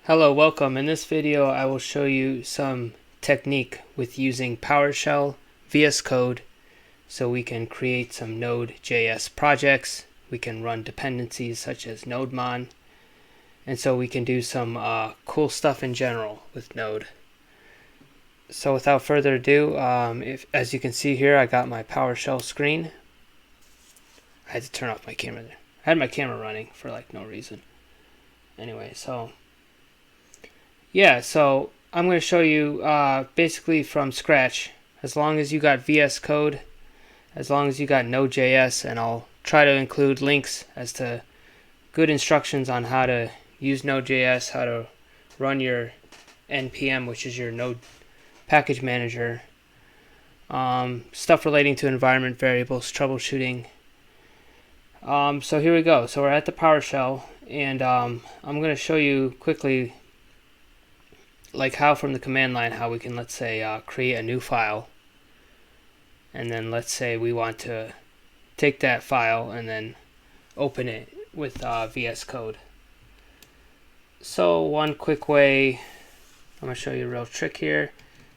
Hello, welcome. In this video I will show you some technique with using PowerShell, vscode, so we can create some nodejs projects. We can run dependencies such as nodemon, and so we can do some cool stuff in general with Node. So without further ado, as you can see here, I got my PowerShell screen. I had to turn off my camera there. I had my camera running for like no reason. Anyway, so I'm going to show you basically from scratch, as long as you got VS Code, as long as you got Node.js, and I'll try to include links as to good instructions on how to use Node.js, how to run your NPM, which is your Node package manager, stuff relating to environment variables, troubleshooting. So here we go. So we're at the PowerShell, and I'm going to show you quickly like how from the command line how we can, let's say, create a new file, and then let's say we want to take that file and then open it with VS Code. So one quick way, I'm going to show you a real trick here.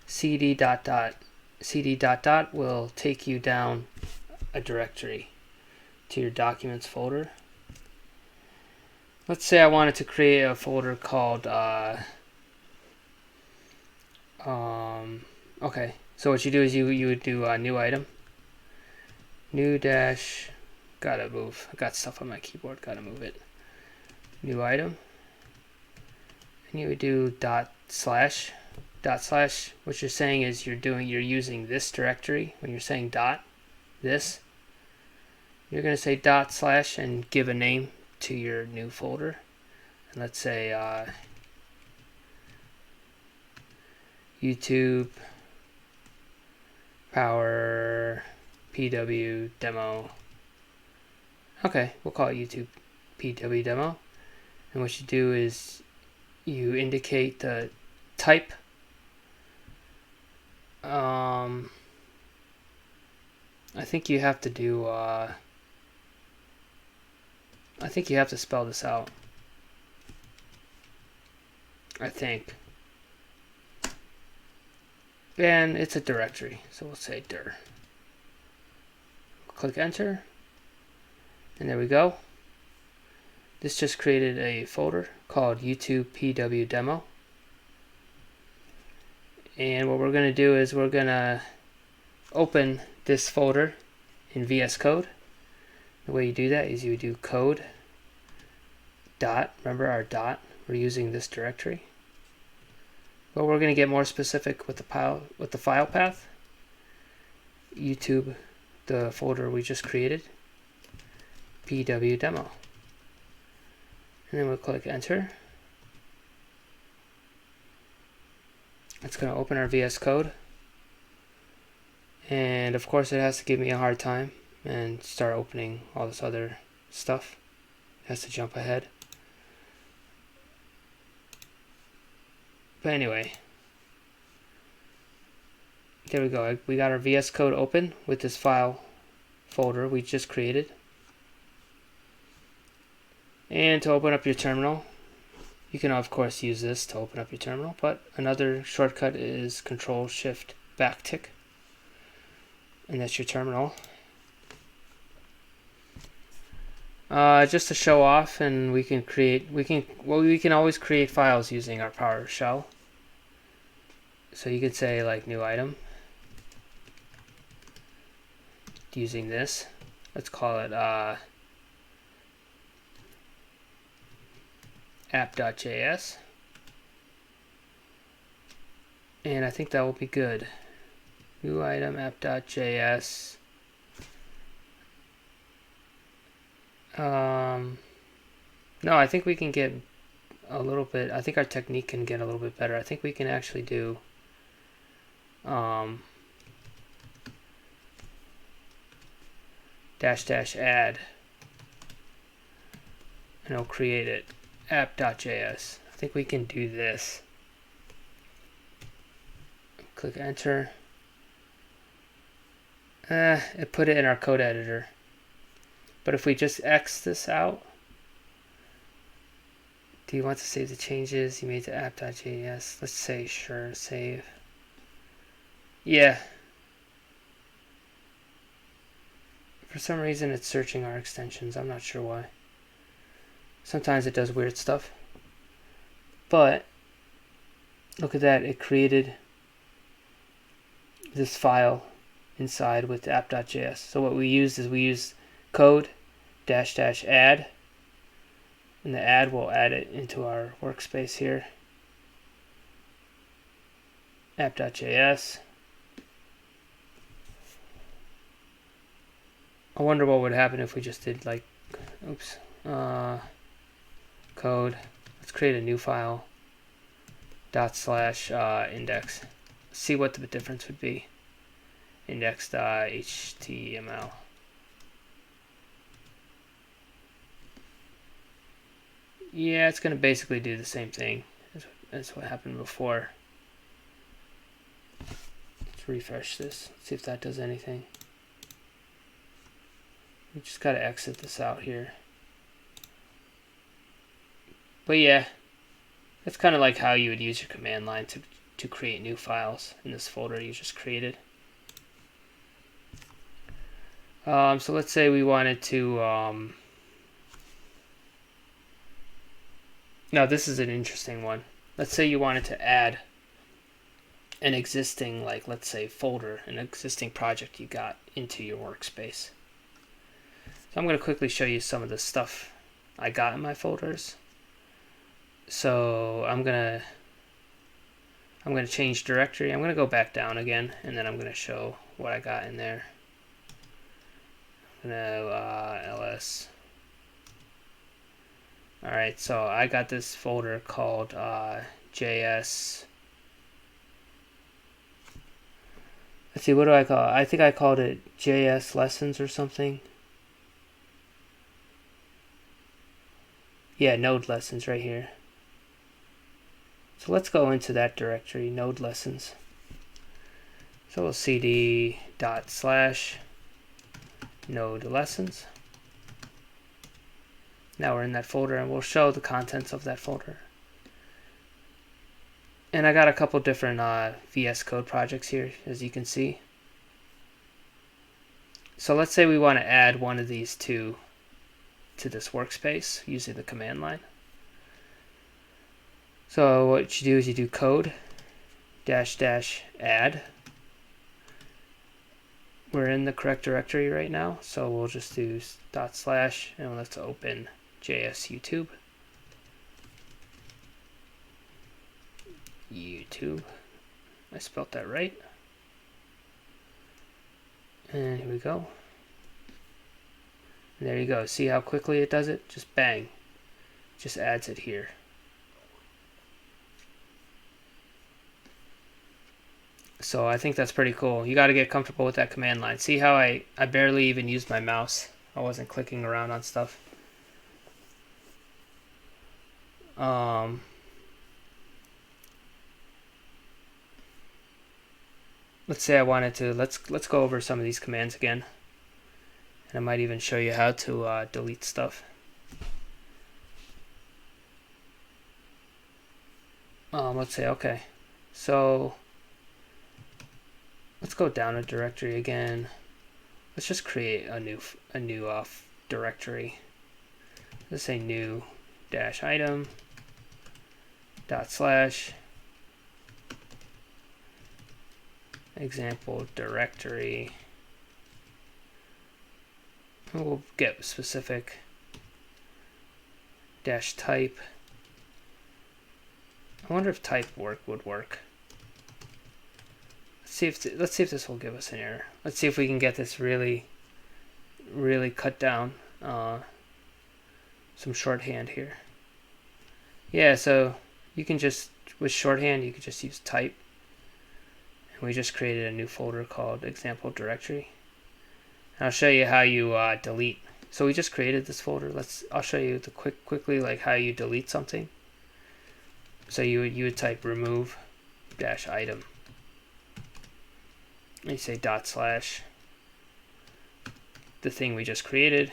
cd dot dot will take you down a directory to your documents folder. Let's say I wanted to create a folder called okay, so what you do is you would do a new item, new dash, gotta move, I got stuff on my keyboard, gotta move it, new item, and you would do dot slash. What you're saying is you're using this directory. When you're saying dot, this, you're gonna say dot slash and give a name to your new folder, and let's say YouTube power pw demo. Okay, we'll call it YouTube pw demo. And what you do is you indicate the type. I think you have to do I think you have to spell this out. I think. And it's a directory, so we'll say dir. Click enter, and there we go. This just created a folder called YouTube pw demo. And what we're going to do is we're going to open this folder in VS Code. The way you do that is you do code dot, remember our dot, we're using this directory. But we're going to get more specific with the file path. YouTube, the folder we just created, pw demo. And then we'll click enter. It's going to open our VS Code. And of course it has to give me a hard time and start opening all this other stuff. It has to jump ahead. But anyway, there we go. We got our VS Code open with this file folder we just created. And to open up your terminal, you can of course use this to open up your terminal, but another shortcut is Control-Shift-Backtick, and that's your terminal. Just to show off, and we can always create files using our PowerShell. So you could say like new item using this. Let's call it app.js, and I think that will be good. New item app.js. No, I think we can get a little bit, I think our technique can get a little bit better. I think we can actually do dash add, and it'll create it, app.js. I think we can do this. Click enter. It put it in our code editor. But if we just X this out, Do you want to save the changes you made to app.js? Let's say sure, save. Yeah. For some reason it's searching our extensions. I'm not sure why. Sometimes it does weird stuff. But look at that, it created this file inside with app.js. So what we used is we used code -- add, and the add will add it into our workspace here. App.js. I wonder what would happen if we just did like, oops, code. Let's create a new file. /index. See what the difference would be. Index.html. Yeah, it's going to basically do the same thing as what happened before. Let's refresh this. See if that does anything. We just got to exit this out here. But yeah, that's kind of like how you would use your command line to create new files in this folder you just created. So let's say we wanted to now this is an interesting one. Let's say you wanted to add an existing, like, let's say folder, an existing project you got into your workspace. So I'm going to quickly show you some of the stuff I got in my folders. So I'm gonna change directory. I'm gonna go back down again, and then I'm gonna show what I got in there. I'm gonna ls. All right, so I got this folder called JS. Let's see, what do I call it? I think I called it JS lessons or something. Yeah, node lessons right here. So let's go into that directory, node lessons. So we'll cd / node lessons. Now we're in that folder, and we'll show the contents of that folder. And I got a couple different VS Code projects here, as you can see. So let's say we want to add one of these to this workspace using the command line. So what you do is you do code -- add. We're in the correct directory right now, so we'll just do / and let's open JS YouTube. I spelled that right. And here we go. And there you go. See how quickly it does it? Just bang. Just adds it here. So I think that's pretty cool. You got to get comfortable with that command line. See how I barely even used my mouse. I wasn't clicking around on stuff. Let's say I wanted to, let's go over some of these commands again. And I might even show you how to delete stuff. Let's say, okay, so let's go down a directory again. Let's just create a new directory. Let's say new -item / example directory. And we'll get specific -type. I wonder if type would work. Let's see if this will give us an error. Let's see if we can get this really cut down. Some shorthand here. Yeah, so you can just, with shorthand, you can just use type. And we just created a new folder called example directory. And I'll show you how you delete. So we just created this folder. I'll show you quickly like how you delete something. So you would type remove -item. And you say / the thing we just created.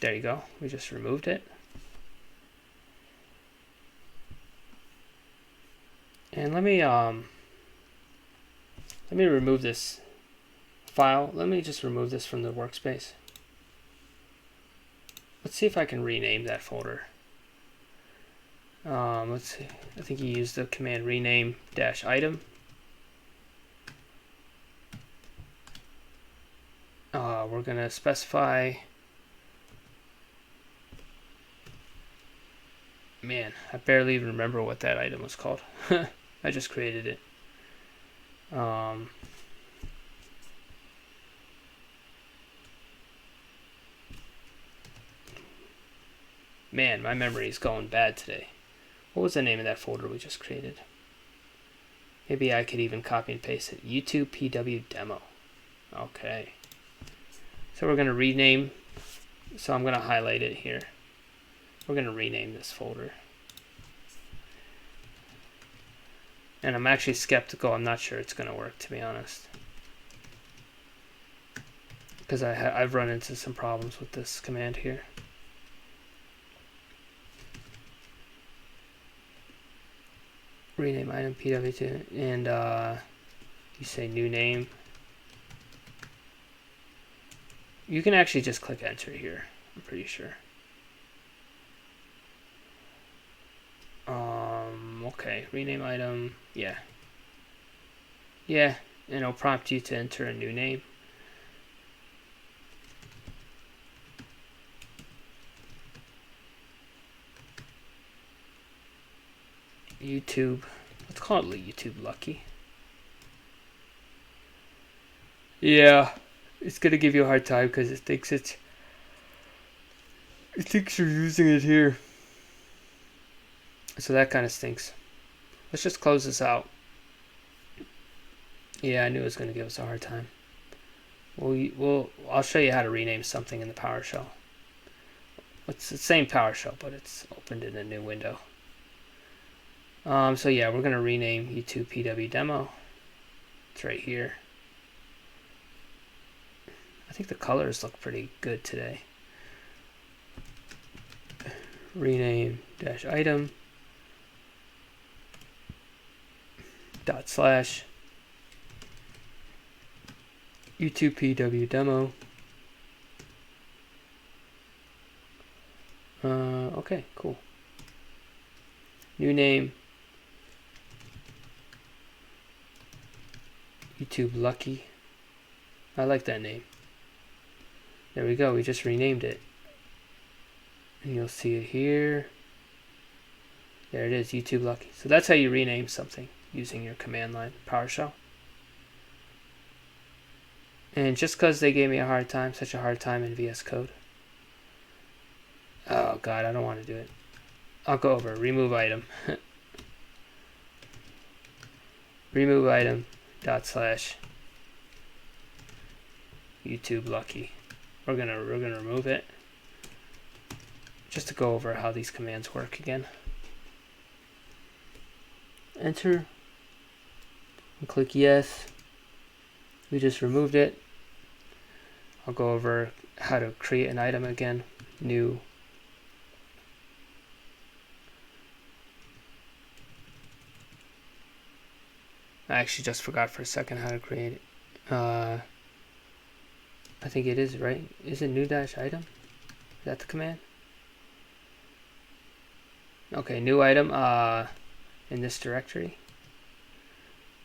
There you go. We just removed it. And let me remove this file. Let me just remove this from the workspace. Let's see if I can rename that folder. Let's see. I think you used the command rename -item. We're gonna specify. Man, I barely even remember what that item was called. I just created it. Man, my memory is going bad today. What was the name of that folder we just created? Maybe I could even copy and paste it. YouTube PW demo. Okay. So we're going to rename. So I'm going to highlight it here. We're going to rename this folder. And I'm actually skeptical. I'm not sure it's going to work, to be honest. Because I've run into some problems with this command here. Rename item PW2 and you say new name. You can actually just click enter here, I'm pretty sure. Okay, rename item, yeah, and it'll prompt you to enter a new name. YouTube, let's call it YouTube Lucky. Yeah, it's gonna give you a hard time because it thinks you're using it here. So that kind of stinks. Let's just close this out. Yeah, I knew it was gonna give us a hard time. I'll show you how to rename something in the PowerShell. It's the same PowerShell, but it's opened in a new window. So yeah, we're gonna rename YouTube PW demo. It's right here. I think the colors look pretty good today. Rename -item // YouTube PW demo. Okay, cool. New name YouTube Lucky. I like that name. There we go, we just renamed it. And you'll see it here. There it is, YouTube Lucky. So that's how you rename something using your command line PowerShell. And just because they gave me a hard time, such a hard time in VS Code. Oh god, I don't want to do it. I'll go over remove item. Remove item // YouTube Lucky. We're gonna remove it. Just to go over how these commands work again. Enter. And click yes. We just removed it. I'll go over how to create an item again. New. I actually just forgot for a second how to create it. I think it is, right? Is it new-item? Is that the command? Okay, new item in this directory.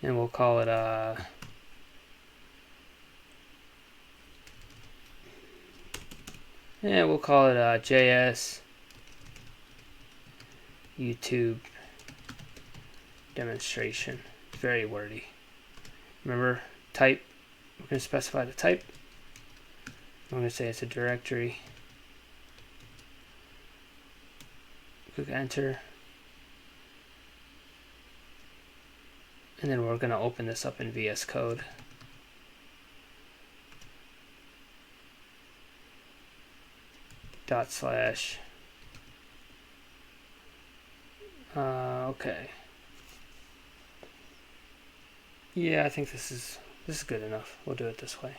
And we'll call it JS YouTube demonstration. Very wordy. Remember, type. We're going to specify the type. I'm going to say it's a directory. Click enter. And then we're going to open this up in VS Code. // okay. Yeah, I think this is good enough. We'll do it this way.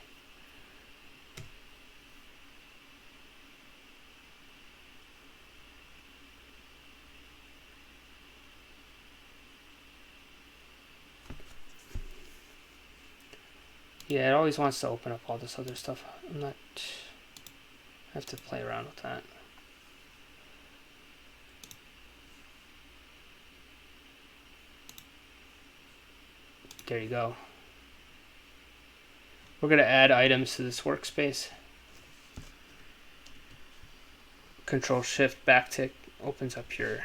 Yeah, it always wants to open up all this other stuff. I have to play around with that. There you go. We're going to add items to this workspace. Control-Shift backtick opens up your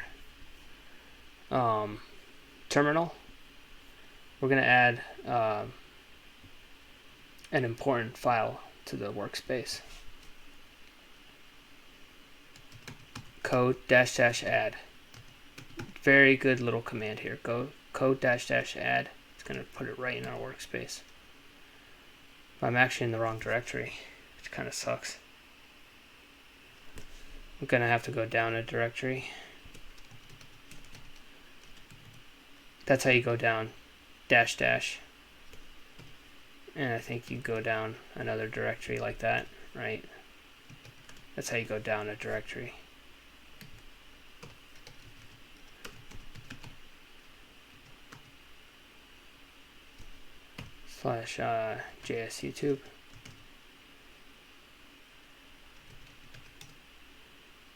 terminal. We're going to add an important file to the workspace. Code-add. Very good little command here. Go code-add. It's going to put it right in our workspace. I'm actually in the wrong directory, which kind of sucks. I'm going to have to go down a directory. That's how you go down. --. And I think you go down another directory like that, right? That's how you go down a directory. / JS YouTube.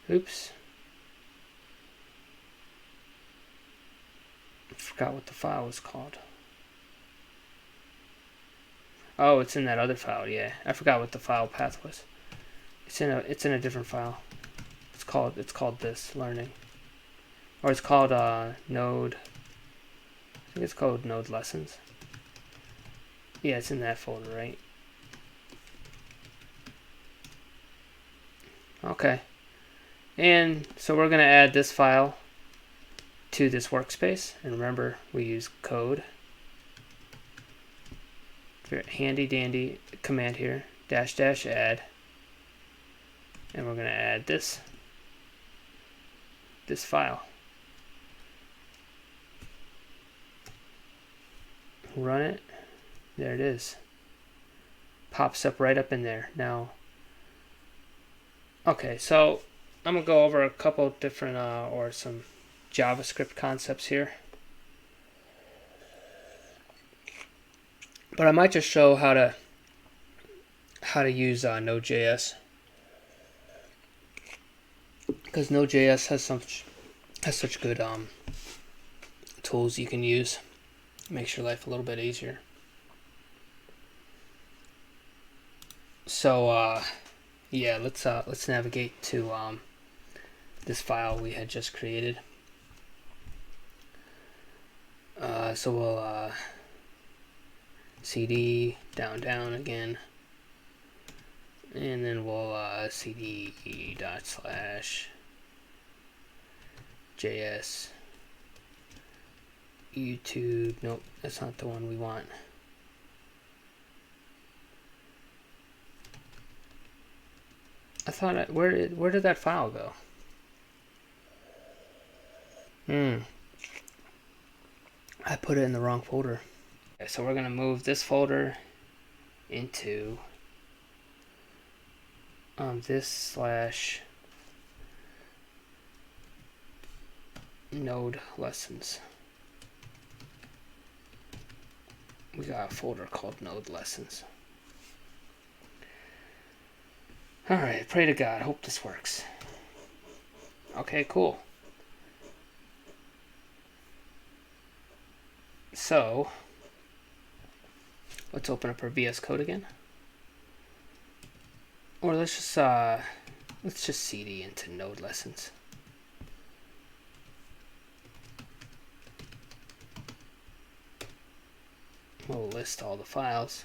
Oops. I forgot what the file was called. Oh, it's in that other file. Yeah, I forgot what the file path was. It's in a different file. It's called this learning, or it's called node. I think it's called node lessons. Yeah, it's in that folder, right? Okay. And so we're going to add this file to this workspace. And remember, we use code. Very handy dandy command here. --add. And we're going to add this file. Run it. There it is. Pops up right up in there. Now, okay, so I'm going to go over a couple different or some JavaScript concepts here. But I might just show how to use nodejs, because nodejs has such good tools you can use. Makes your life a little bit easier. So yeah, let's navigate to this file we had just created. So we'll cd down again, and then we'll cd /JS YouTube. Nope, that's not the one we want. I thought where did that file go? I put it in the wrong folder. Okay, so we're gonna move this folder into this /node lessons. We got a folder called node lessons. Alright, pray to God. Hope this works. Okay, cool. So, let's open up our VS Code again. Or let's just cd into node lessons. We'll list all the files.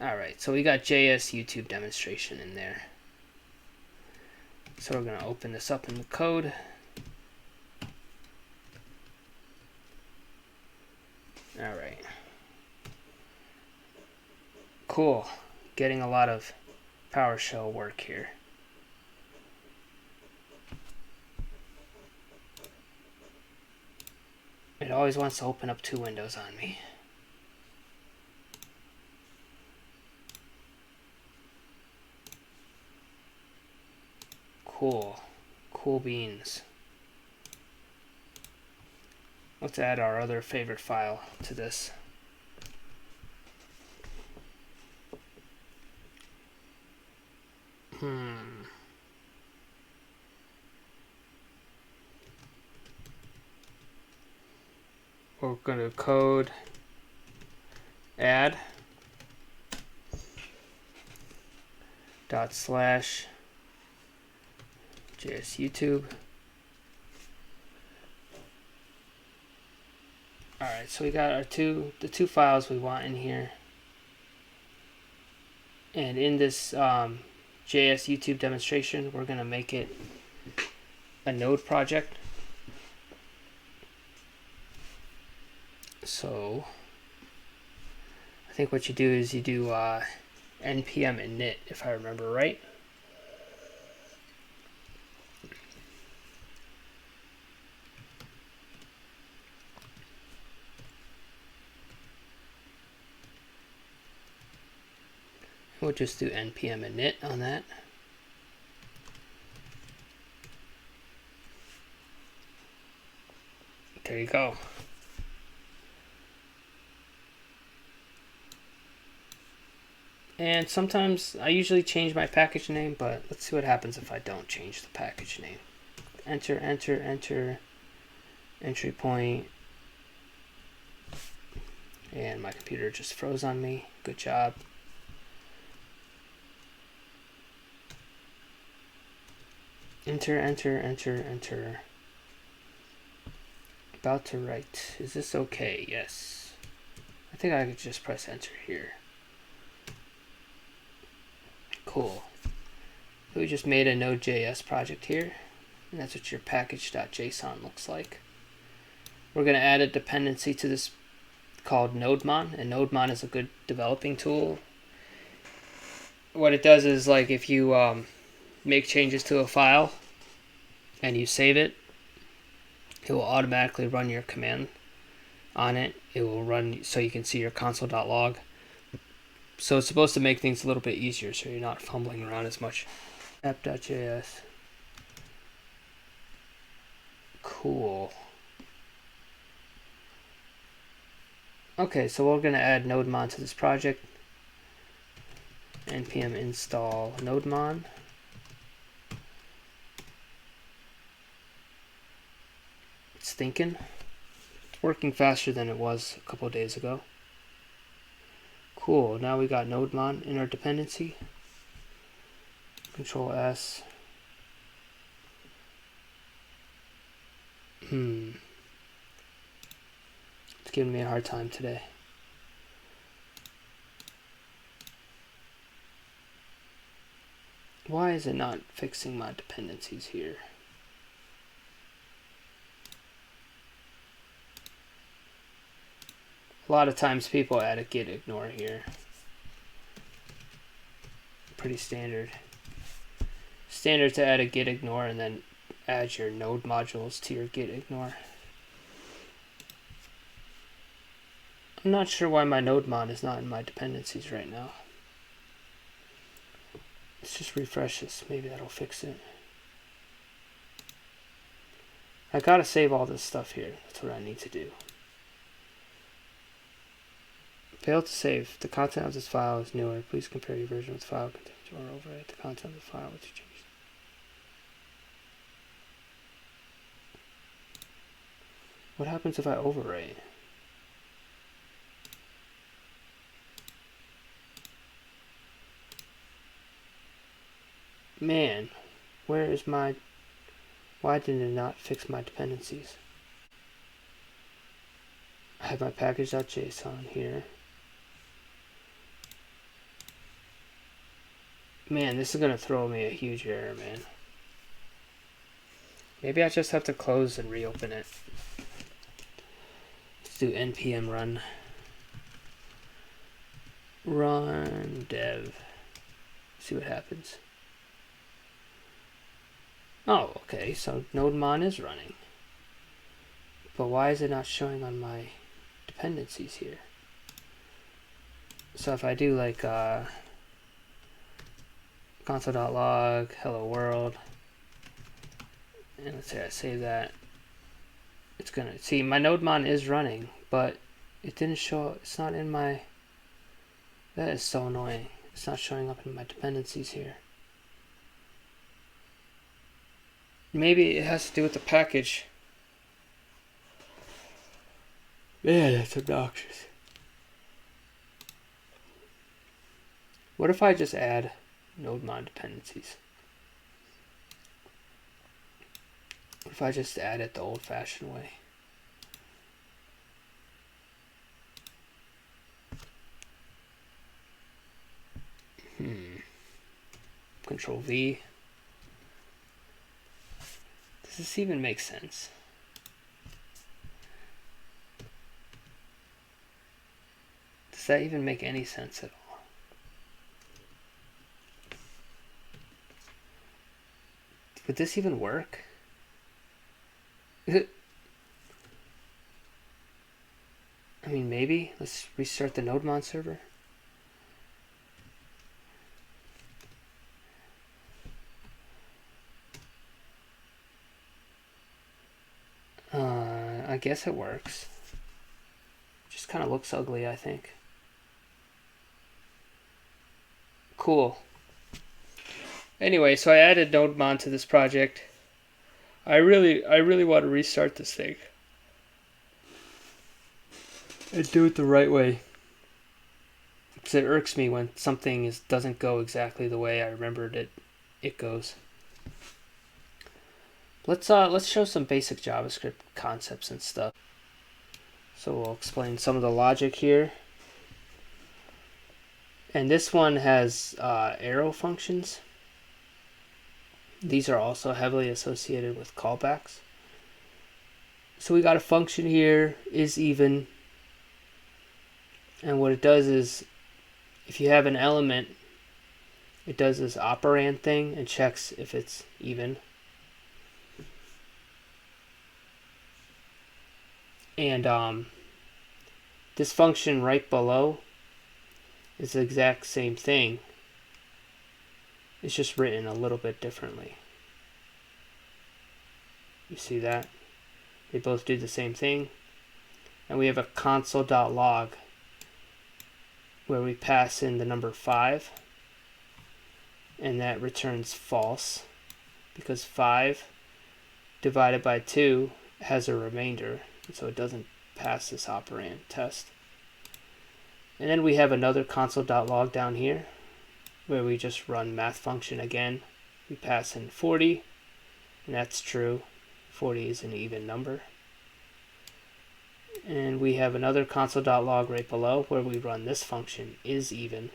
Alright, so we got JS YouTube demonstration in there. So we're going to open this up in the code. Alright. Cool. Getting a lot of PowerShell work here. It always wants to open up two windows on me. Cool beans. Let's add our other favorite file to this. We're going to code add dot slash JS YouTube. Alright, so we got our the two files we want in here. And in this JS YouTube demonstration, we're going to make it a node project. So I think what you do is you do npm init, if I remember right. We'll just do npm init on that. There you go. And sometimes I usually change my package name, but let's see what happens if I don't change the package name. Enter, enter, enter, entry point. And my computer just froze on me. Good job. Enter, enter, enter, enter. About to write. Is this okay? Yes. I think I could just press enter here. Cool. So we just made a nodejs project here. And that's what your package.json looks like. We're going to add a dependency to this called nodemon. And nodemon is a good developing tool. What it does is, like, if you make changes to a file and you save it, it will automatically run your command on it. It will run so you can see your console.log. So it's supposed to make things a little bit easier so you're not fumbling around as much. app.js. Cool. Okay, so we're going to add nodemon to this project. npm install nodemon. It's thinking. It's working faster than it was a couple of days ago. Cool, now we got nodemon in our dependency. Control S. It's giving me a hard time today. Why is it not fixing my dependencies here? A lot of times people add a git ignore here. Pretty standard. Standard to add a git ignore and then add your node modules to your git ignore. I'm not sure why my nodemon is not in my dependencies right now. Let's just refresh this. Maybe that'll fix it. I gotta save all this stuff here. That's what I need to do. Failed to save. The content of this file is newer. Please compare your version with the file contains or overwrite the content of the file with your changes. What happens if I overwrite? Man, where is my... Why did it not fix my dependencies? I have my package.json here. Man, this is going to throw me a huge error, man. Maybe I just have to close and reopen it. Let's do npm run. Run dev. See what happens. Oh, okay, so nodemon is running. But why is it not showing on my dependencies here? So if I do like console.log, hello world, and let's say I save that, it's gonna see my nodemon is running, but it didn't show. It's not in my. That is so annoying. It's not showing up in my dependencies here. Maybe it has to do with the package. Man, that's obnoxious. What if I just add node mod dependencies? What if I just add it the old-fashioned way? Control V. Does this even make sense? Does that even make any sense at all? Would this even work? I mean, maybe. Let's restart the nodemon server. I guess it works. Just kind of looks ugly, I think. Cool. Anyway, so I added nodemon to this project. I really want to restart this thing and do it the right way, because it irks me when something doesn't go exactly the way I remembered it goes. Let's show some basic JavaScript concepts and stuff. So we'll explain some of the logic here. And this one has arrow functions. These are also heavily associated with callbacks. So we got a function here, is even. And what it does is, if you have an element, it does this operand thing and checks if it's even. And this function right below is the exact same thing. It's just written a little bit differently. You see that? They both do the same thing. And we have a console.log where we pass in the number 5. And that returns false, because 5 divided by 2 has a remainder. So it doesn't pass this operand test. And then we have another console.log down here where we just run math function again. We pass in 40, and that's true. 40 is an even number. And we have another console.log right below where we run this function, is even.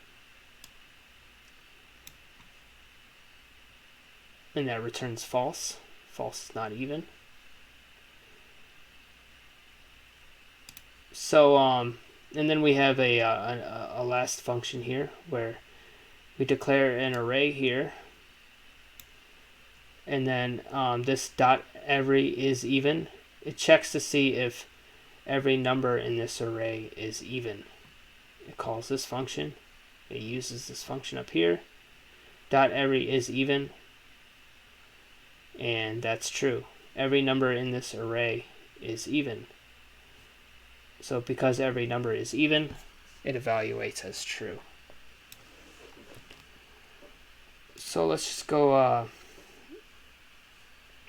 And that returns false. False is not even. So, and then we have a last function here where we declare an array here, and then this dot every is even. It checks to see if every number in this array is even. It calls this function. It uses this function up here. Dot every is even, and that's true. Every number in this array is even. So because every number is even, it evaluates as true. So let's just go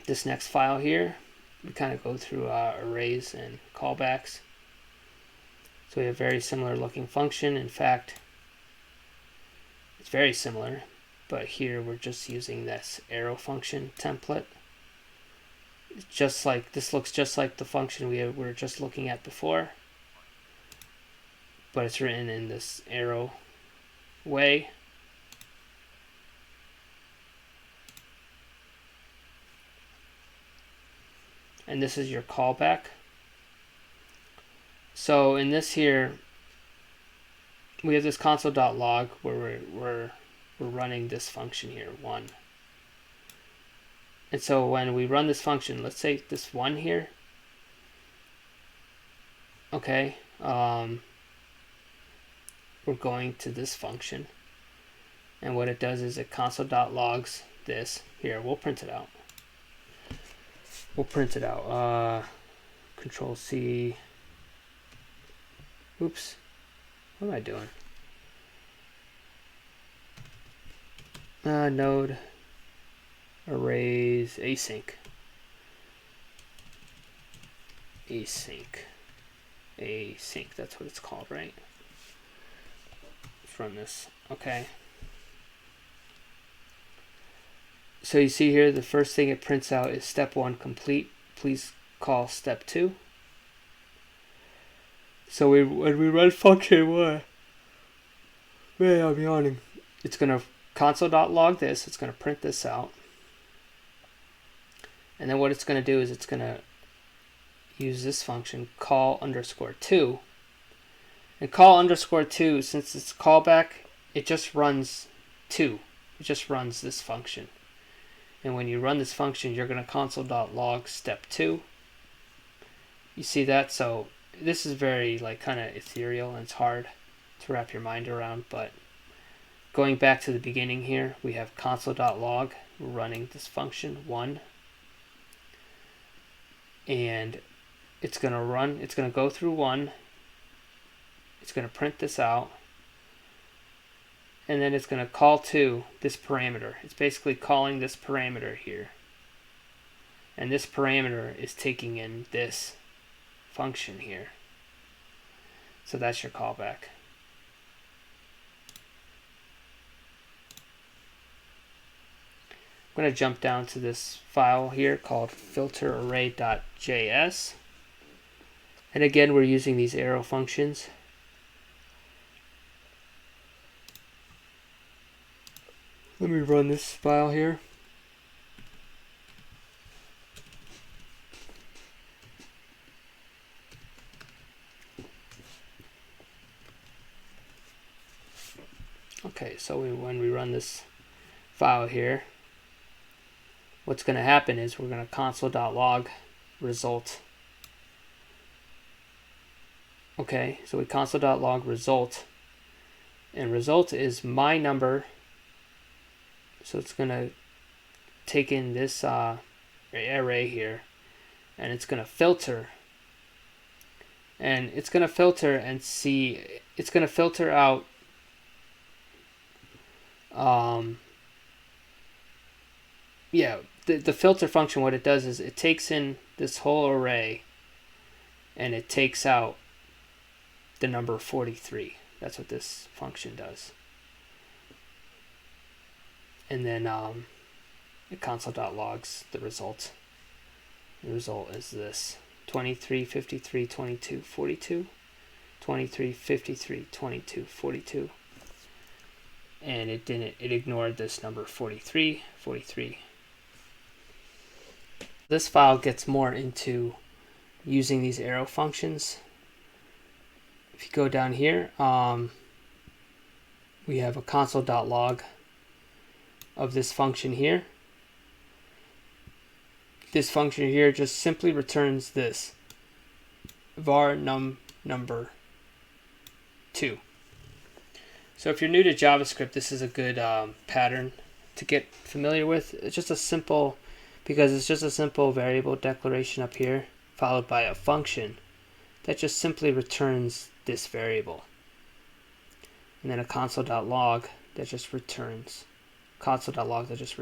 this next file here. We kind of go through arrays and callbacks. So we have a very similar looking function. In fact, it's very similar, but here we're just using this arrow function template. It's just like, this looks just like the function we were just looking at before, but it's written in this arrow way. And this is your callback. So in this here, we have this console.log where we're running this function here, 1. And so when we run this function, let's say this 1 here, okay, we're going to this function, and what it does is it console.logs this. Here, we'll print it out. Control C. Oops. What am I doing? Node arrays use async. Async, that's what it's called, right? Let's run this. Okay. So you see here, the first thing it prints out is step 1 complete. Please call step 2. So when we run function 1, man, I'm yawning. It's going to console.log this. It's going to print this out. And then what it's going to do is it's going to use this function, call _2. And call _2, since it's callback, it just runs 2. It just runs this function. And when you run this function, you're going to console.log step 2. You see that? So this is very kind of ethereal, and it's hard to wrap your mind around. But going back to the beginning here, we have console.log running this function 1. And it's going to go through 1. It's going to print this out. And then it's going to call to this parameter. It's basically calling this parameter here. And this parameter is taking in this function here. So that's your callback. I'm going to jump down to this file here called filterarray.js. And again, we're using these arrow functions. Let me run this file here. Okay, so when we run this file here, what's going to happen is we're going to console.log result. Okay, so we console.log result, and result is my number. So it's going to take in this array here, and it's going to filter. And it's going to filter and see, it's going to filter out the filter function. What it does is it takes in this whole array and it takes out the number 43. That's what this function does. And then it console.logs the result. The result is this: 23, 53, 22, 42, 23, 53, 22, 42. And it ignored this number 43, 43. This file gets more into using these arrow functions. If you go down here, we have a console.log of this function here. This function here just simply returns this var number 2. So if you're new to JavaScript, this is a good pattern to get familiar with. It's just a simple, because it's just a simple variable declaration up here followed by a function that just simply returns this variable, and then a console.log that just returns console.log that just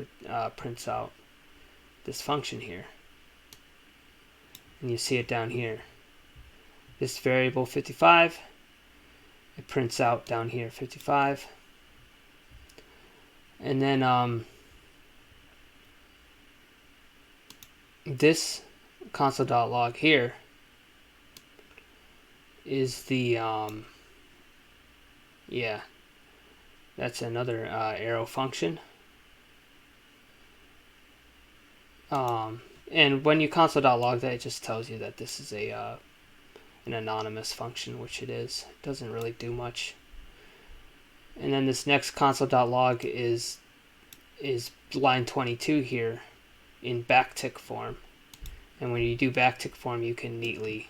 prints out this function here. And you see it down here, this variable 55, it prints out down here 55. And then this console.log here is the that's another arrow function. And when you console.log that, it just tells you that this is a an anonymous function, which it is. It doesn't really do much. And then this next console.log is line 22 here in backtick form. And when you do backtick form, you can neatly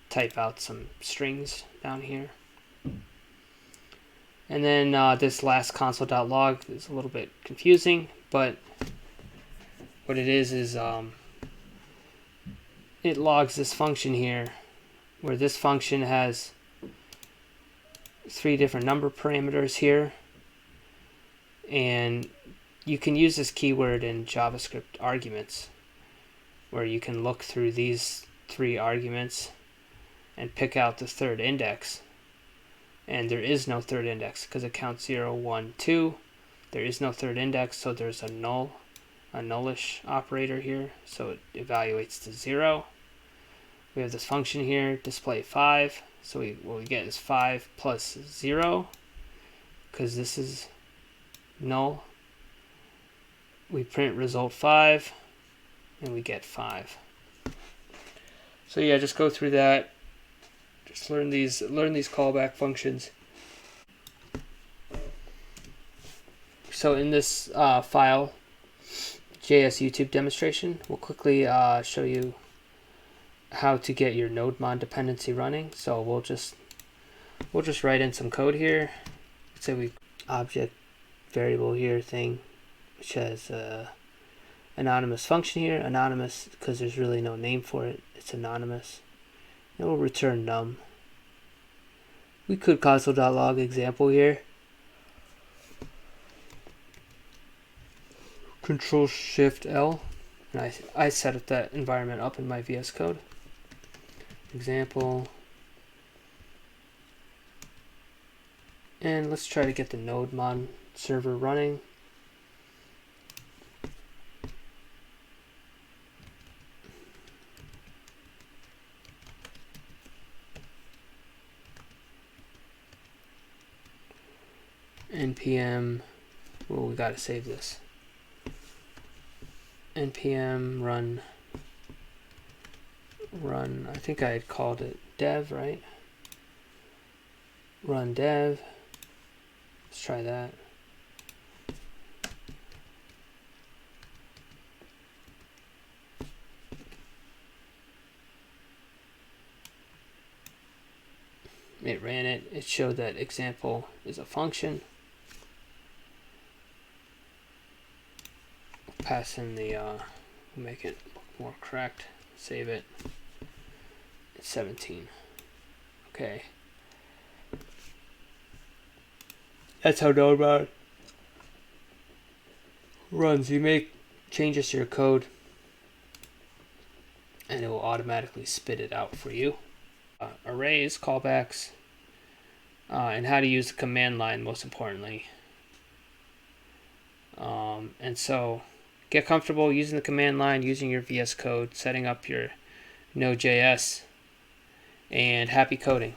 type out some strings down here. And then this last console.log is a little bit confusing, but what it is it logs this function here, where this function has 3 different number parameters here, and you can use this keyword in JavaScript arguments, where you can look through these 3 arguments and pick out the third index. And there is no third index because it counts 0, 1, 2. There is no third index, so there's a nullish operator here, so it evaluates to 0. We have this function here, display 5. So what we get is 5 plus 0, because this is null. We print result 5, and we get 5. So yeah, just go through that. Just learn these callback functions. So in this file, JS YouTube demonstration, we'll quickly show you how to get your nodemon dependency running. So we'll just write in some code here. Let's say we object variable here thing, which has anonymous function here. Anonymous because there's really no name for it. It's anonymous. And we'll return num. We could console.log example here. Control-Shift-L. And I set up that environment up in my VS Code. Example. And let's try to get the nodemon server running. npm, well, we gotta save this. npm run, I think I had called it dev, right? Run dev. Let's try that. It ran it. It showed that example is a function. Pass in the, make it look more correct. Save it. It's 17. Okay. That's how nodemon runs. You make changes to your code, and it will automatically spit it out for you. Arrays, callbacks, and how to use the command line most importantly. And so get comfortable using the command line, using your VS Code, setting up your Node.js, and happy coding.